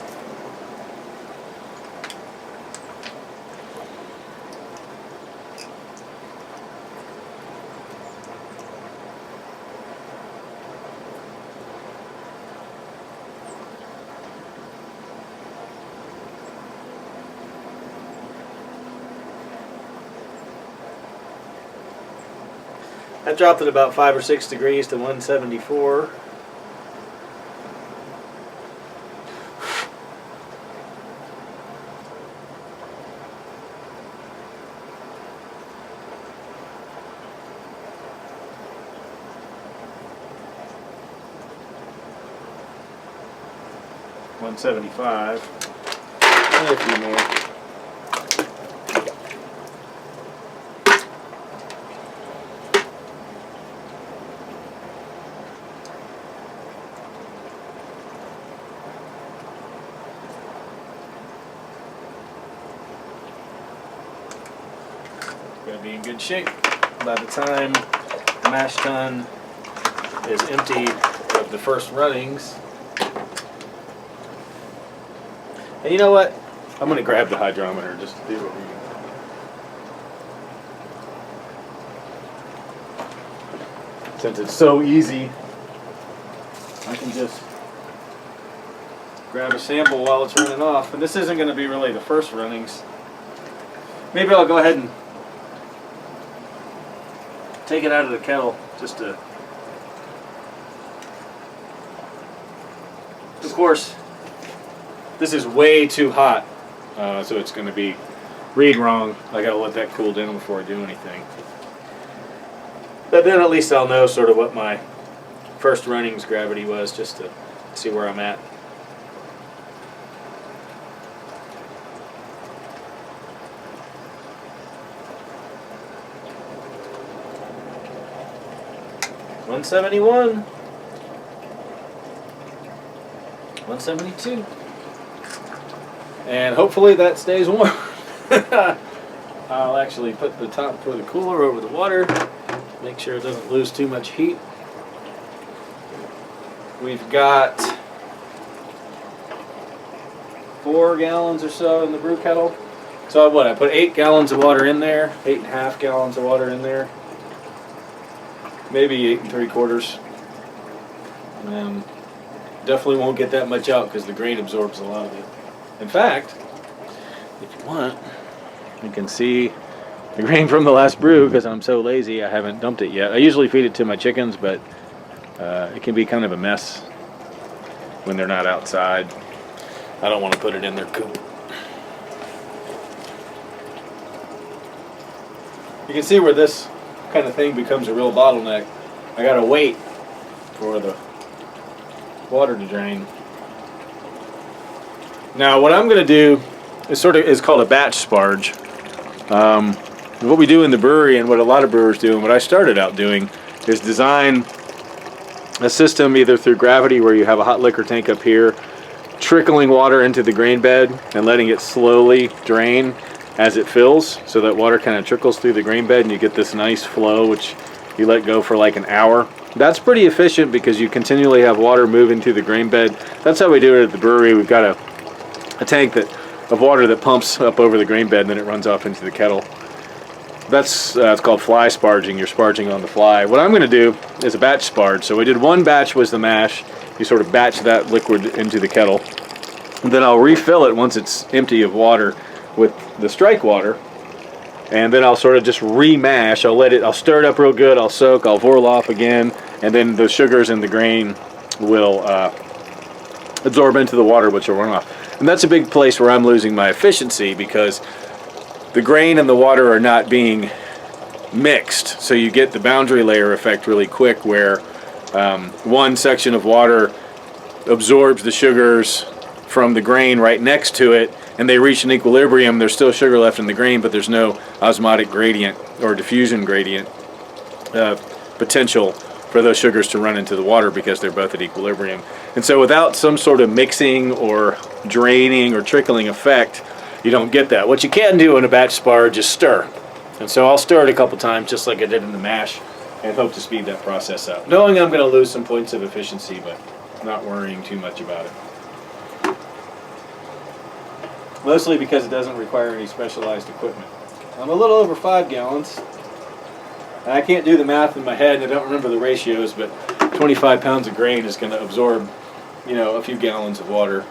I dropped it about 5 or 6 degrees to 174. $175. And a few more. Going to be in good shape by the time the mash tun is empty of the first runnings. And you know what? I'm going to grab the hydrometer just to do what we. Since it's so easy, I can just grab a sample while it's running off. And this isn't going to be really the first runnings. Maybe I'll go ahead and take it out of the kettle just to. Of course, this is way too hot, so it's going to be read wrong. I got to let that cool down before I do anything. But then at least I'll know sort of what my first runnings gravity was, just to see where I'm at. $171, $172. and hopefully that stays warm. I'll actually put the top for the cooler over the water, make sure it doesn't lose too much heat. We've got 4 gallons or so in the brew kettle. So what, I put 8 gallons of water in there, 8.5 gallons of water in there, maybe 8 3/4. Definitely won't get that much out because the grain absorbs a lot of it. In fact, if you want, you can see the grain from the last brew because I'm so lazy I haven't dumped it yet. I usually feed it to my chickens, but it can be kind of a mess when they're not outside. I don't want to put it in their coop. You can see where this kind of thing becomes a real bottleneck. I gotta wait for the water to drain. Now what I'm going to do is called a batch sparge. What we do in the brewery and what a lot of brewers do and what I started out doing is design a system either through gravity where you have a hot liquor tank up here trickling water into the grain bed and letting it slowly drain as it fills, so that water kind of trickles through the grain bed and you get this nice flow which you let go for like an hour. That's pretty efficient because you continually have water moving through the grain bed. That's how we do it at the brewery. We've got a tank of water that pumps up over the grain bed and then it runs off into the kettle. That's it's called fly sparging. You're sparging on the fly. What I'm going to do is a batch sparge. So we did one batch was the mash. You sort of batch that liquid into the kettle. And then I'll refill it once it's empty of water with the strike water. And then I'll sort of just remash. I'll stir it up real good. I'll soak. I'll whirl off again. And then the sugars in the grain will absorb into the water, which will run off. And that's a big place where I'm losing my efficiency because the grain and the water are not being mixed. So you get the boundary layer effect really quick where one section of water absorbs the sugars from the grain right next to it and they reach an equilibrium. There's still sugar left in the grain, but there's no osmotic gradient or diffusion gradient potential for those sugars to run into the water because they're both at equilibrium. And so without some sort of mixing or draining or trickling effect, you don't get that. What you can do in a batch sparge is stir. And so I'll stir it a couple times just like I did in the mash and hope to speed that process up. Knowing I'm going to lose some points of efficiency, but not worrying too much about it. Mostly because it doesn't require any specialized equipment. I'm a little over 5 gallons. I can't do the math in my head and I don't remember the ratios, but 25 pounds of grain is going to absorb, a few gallons of water.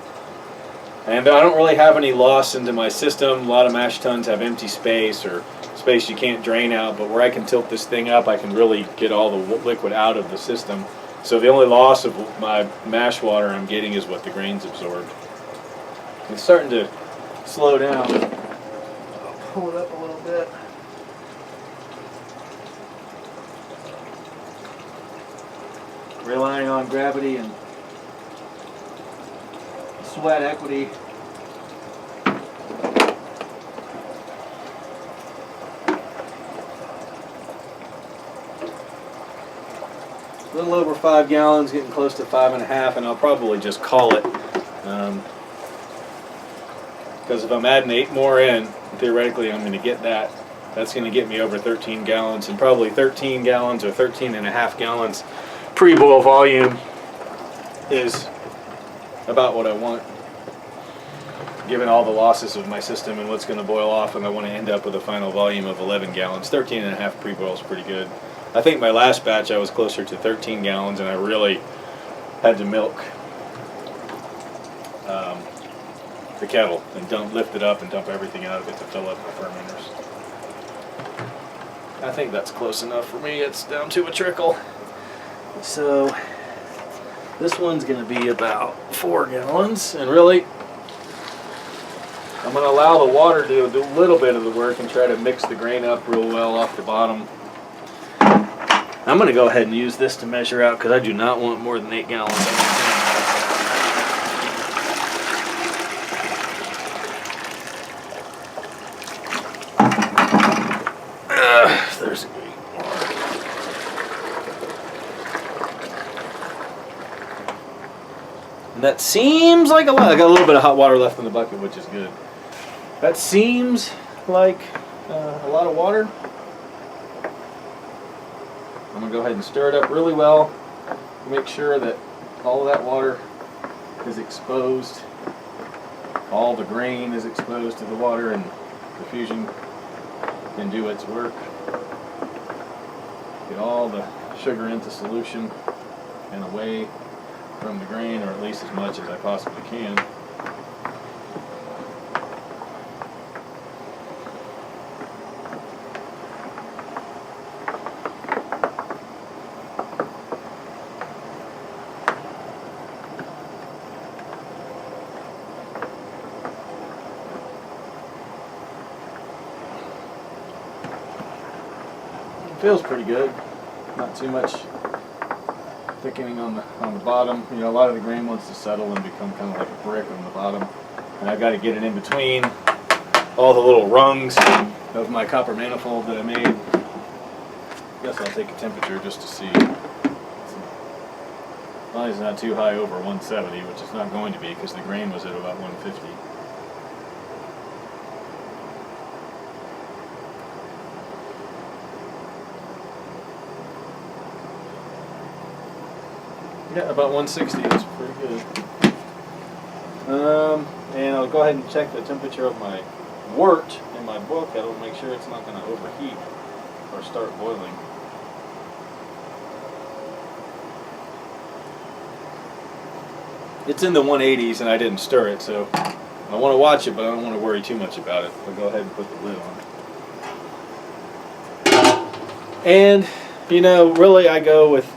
And I don't really have any loss into my system. A lot of mash tuns have empty space or space you can't drain out, but where I can tilt this thing up, I can really get all the liquid out of the system. So the only loss of my mash water I'm getting is what the grain's absorbed. It's starting to slow down. I'll pull it up a little bit. Relying on gravity and sweat equity. A little over 5 gallons, getting close to 5.5, and I'll probably just call it. Because if I'm adding 8 more in, theoretically I'm going to get that. That's going to get me over 13 gallons, and probably 13 gallons or 13.5 gallons pre-boil volume is about what I want, given all the losses of my system and what's going to boil off, and I want to end up with a final volume of 11 gallons. 13.5 pre-boil is pretty good. I think my last batch I was closer to 13 gallons, and I really had to milk the kettle and lift it up and dump everything out of it to fill up the fermenters. I think that's close enough for me. It's down to a trickle. So this one's going to be about 4 gallons, and really I'm going to allow the water to do a little bit of the work and try to mix the grain up real well off the bottom. I'm going to go ahead and use this to measure out because I do not want more than 8 gallons. There's a gate. That seems like a lot. I got a little bit of hot water left in the bucket, which is good. That seems like a lot of water. I'm going to go ahead and stir it up really well. Make sure that all of that water is exposed. All the grain is exposed to the water, and the fusion can do its work. Get all the sugar into solution and away from the grain, or at least as much as I possibly can. Feels pretty good. Not too much thickening on the bottom. You know, a lot of the grain wants to settle and become kind of like a brick on the bottom, and I've got to get it in between all the little rungs of my copper manifold that I made. I guess I'll take a temperature just to see. As long as it's not too high over 170, which it's not going to be because the grain was at about 150. Yeah, about 160 is pretty good. And I'll go ahead and check the temperature of my wort in my boil kettle to make sure it's not going to overheat or start boiling. It's in the 180s and I didn't stir it, so I want to watch it, but I don't want to worry too much about it. I'll go ahead and put the lid on. And, you know, really I go with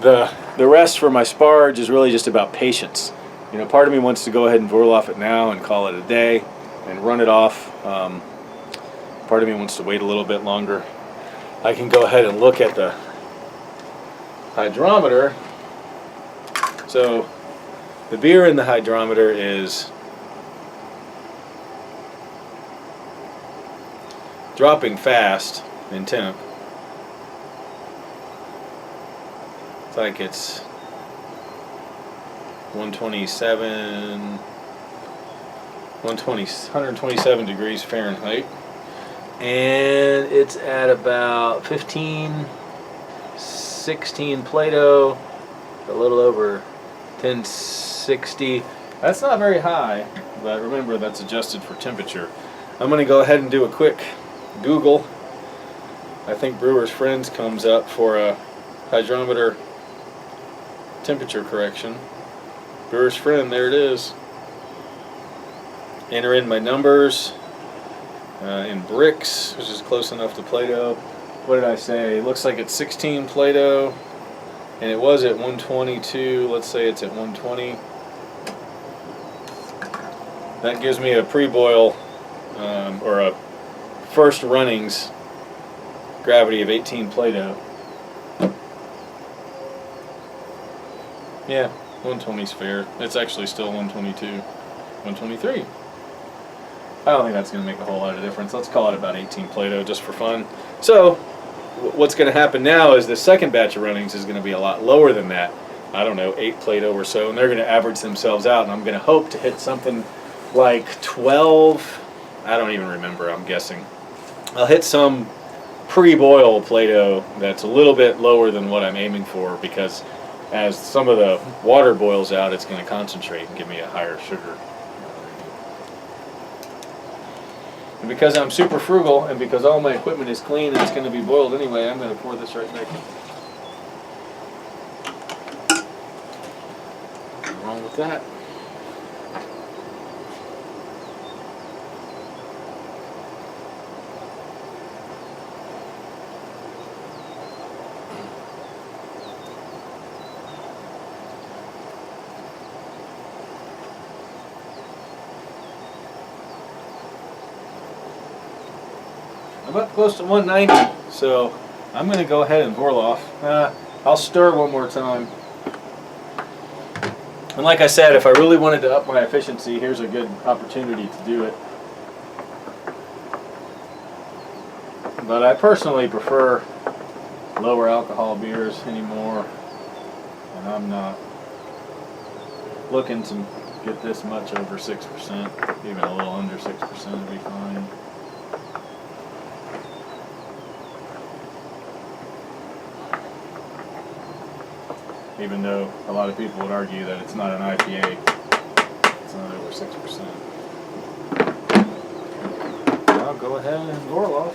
the rest for my sparge is really just about patience. You know, part of me wants to go ahead and boil off it now and call it a day and run it off. Part of me wants to wait a little bit longer. I can go ahead and look at the hydrometer. So the beer in the hydrometer is dropping fast in temp. It's like it's 127 degrees Fahrenheit, and it's at about 15, 16 Plato, a little over 1060. That's not very high, but remember that's adjusted for temperature. I'm going to go ahead and do a quick Google. I think Brewer's Friends comes up for a hydrometer temperature correction. Brewer's Friend, there it is. Enter in my numbers in bricks, which is close enough to Plato. What did I say? It looks like it's 16 Plato, and it was at 122. Let's say it's at 120. That gives me a pre-boil or a first runnings gravity of 18 Plato. Yeah, 120 is fair. It's actually still 122, 123. I don't think that's going to make a whole lot of difference. Let's call it about 18 Plato just for fun. So what's going to happen now is the second batch of runnings is going to be a lot lower than that. I don't know, 8 Plato or so, and they're going to average themselves out, and I'm going to hope to hit something like 12. I don't even remember, I'm guessing. I'll hit some pre-boil Plato that's a little bit lower than what I'm aiming for, because as some of the water boils out, it's going to concentrate and give me a higher sugar. And because I'm super frugal, and because all my equipment is clean and it's going to be boiled anyway, I'm going to pour this right back in. Nothing wrong with that. I'm up close to 190, so I'm going to go ahead and boil off. I'll stir one more time. And like I said, if I really wanted to up my efficiency, here's a good opportunity to do it. But I personally prefer lower alcohol beers anymore, and I'm not looking to get this much over 6%, even a little under 6% would be fine. Even though a lot of people would argue that it's not an IPA, it's not over 6%. I'll go ahead and Orloff.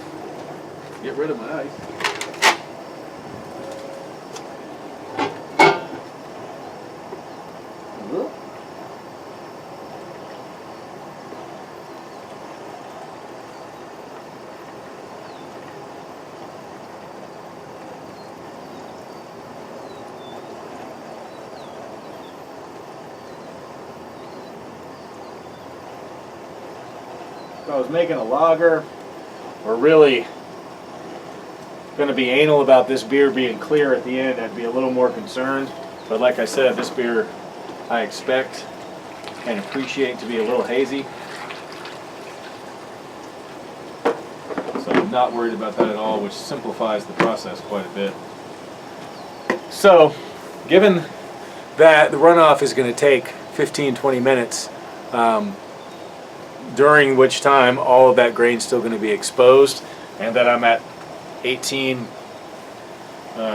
Get rid of my ice. If I was making a lager, we're really going to be anal about this beer being clear at the end. I'd be a little more concerned. But like I said, this beer I expect and appreciate to be a little hazy. So I'm not worried about that at all, which simplifies the process quite a bit. So, given that the runoff is going to take 15-20 minutes, during which time all of that grain is still going to be exposed, and that I'm at 18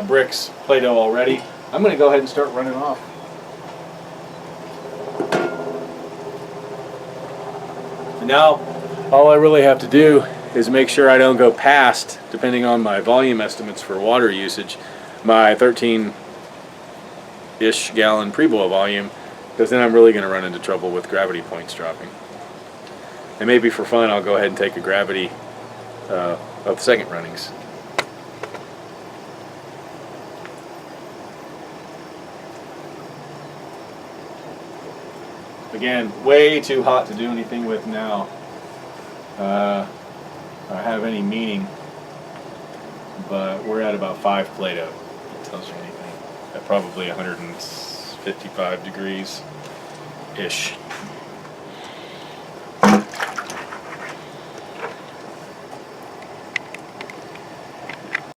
bricks Play-Doh already, I'm going to go ahead and start running off. And now all I really have to do is make sure I don't go past, depending on my volume estimates for water usage, my 13-ish gallon pre-boil volume, because then I'm really going to run into trouble with gravity points dropping. And maybe for fun, I'll go ahead and take a gravity of the second runnings. Again, way too hot to do anything with now. Or have any meaning. But we're at about 5 Play-Doh. If it tells you anything. At probably 155 degrees-ish.